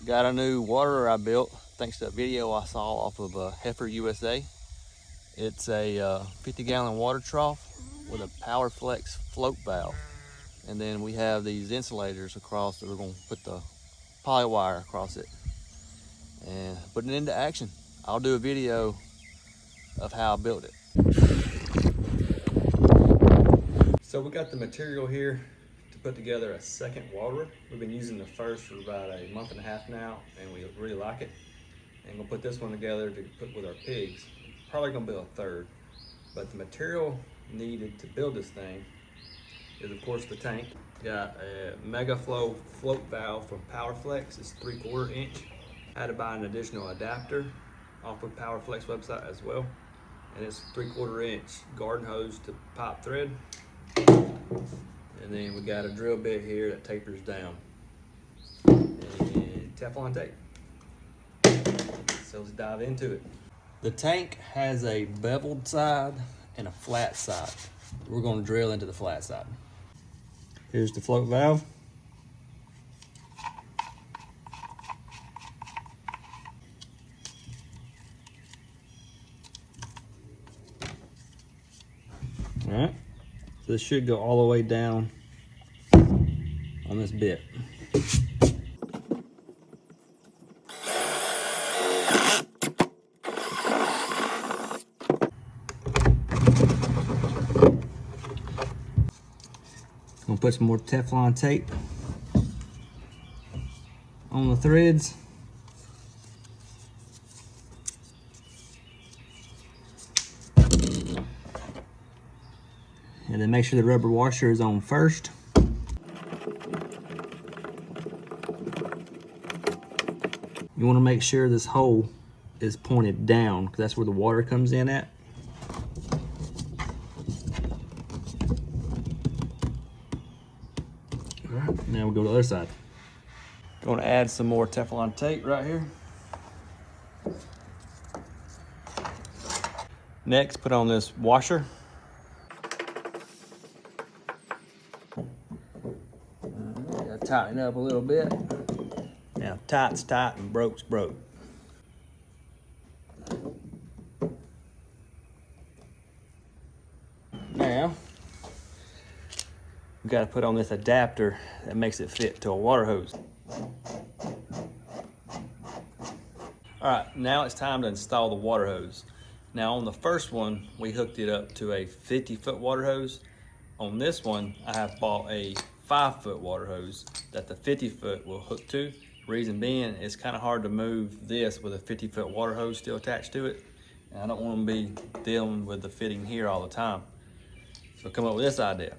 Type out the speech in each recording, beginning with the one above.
Got a new waterer I built thanks to a video I saw off of Heifer USA. It's a 50-gallon water trough with a PowerFlex float valve. And then we have these insulators across that we're going to put the poly wire across it and put it into action. I'll do a video of how I built it. So we got the material here to put together a second waterer. We've been using the first for about a month and a half now, and we really like it. And we'll put this one together to put with our pigs. Probably gonna build a third. But the material needed to build this thing is, of course, the tank. Got a Mega Flow float valve from PowerFlex. It's 3/4 inch. I had to buy an additional adapter off of PowerFlex website as well. And it's 3/4 inch garden hose to pipe thread. And then we got a drill bit here that tapers down. And Teflon tape. So let's dive into it. The tank has a beveled side and a flat side. We're going to drill into the flat side. Here's the float valve. All right. So this should go all the way down on this bit. I'm gonna put some more Teflon tape on the threads. And then make sure the rubber washer is on first. You want to make sure this hole is pointed down because that's where the water comes in at. All right, now we'll go to the other side. Going to add some more Teflon tape right here. Next, put on this washer. Tighten up a little bit. Now tight's tight and broke's broke. Now we got to put on this adapter that makes it fit to a water hose. All right, now it's time to install the water hose. Now on the first one we hooked it up to a 50-foot water hose. On this one I have bought a 5-foot water hose that the 50-foot will hook to. Reason being, it's kind of hard to move this with a 50-foot water hose still attached to it. And I don't want to be dealing with the fitting here all the time. So come up with this idea.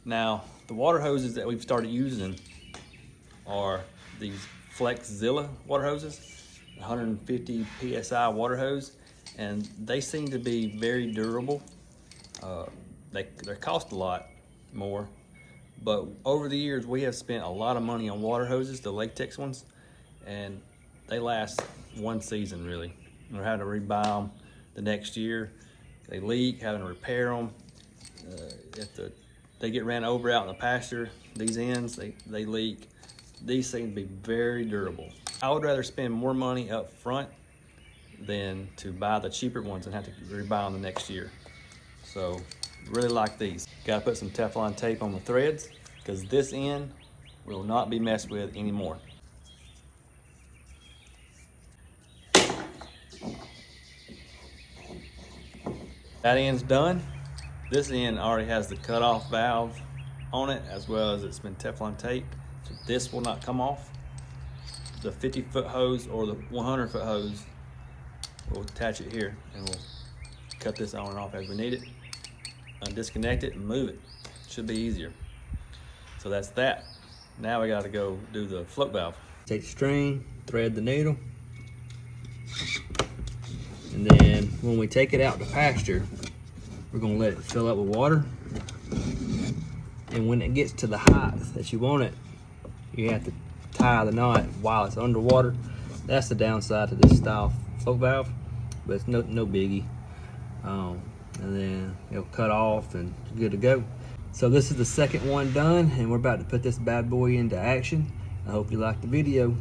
Now, the water hoses that we've started using are these FlexZilla water hoses, 150 PSI water hose, and they seem to be very durable. They cost a lot more. But over the years, we have spent a lot of money on water hoses, the latex ones, and they last one season really. We're having to rebuy them the next year. They leak, having to repair them. They get ran over out in the pasture, these ends, they leak. These seem to be very durable. I would rather spend more money up front than to buy the cheaper ones and have to rebuy them the next year. So really like these. Gotta put some Teflon tape on the threads because this end will not be messed with anymore. That end's done. This end already has the cutoff valve on it, as well as it's been Teflon taped. So this will not come off. The 50-foot hose or the 100-foot hose, we'll attach it here and we'll cut this on and off as we need it. Disconnect it and move it. Should be easier. So that's that. Now we got to go do the float valve. Take the string, thread the needle, and then when we take it out to pasture, we're going to let it fill up with water. And when it gets to the height that you want it, you have to tie the knot while it's underwater. That's the downside to this style float valve, but it's no biggie. And then it'll cut off and good to go. So this is the second one done, and we're about to put this bad boy into action. I hope you liked the video.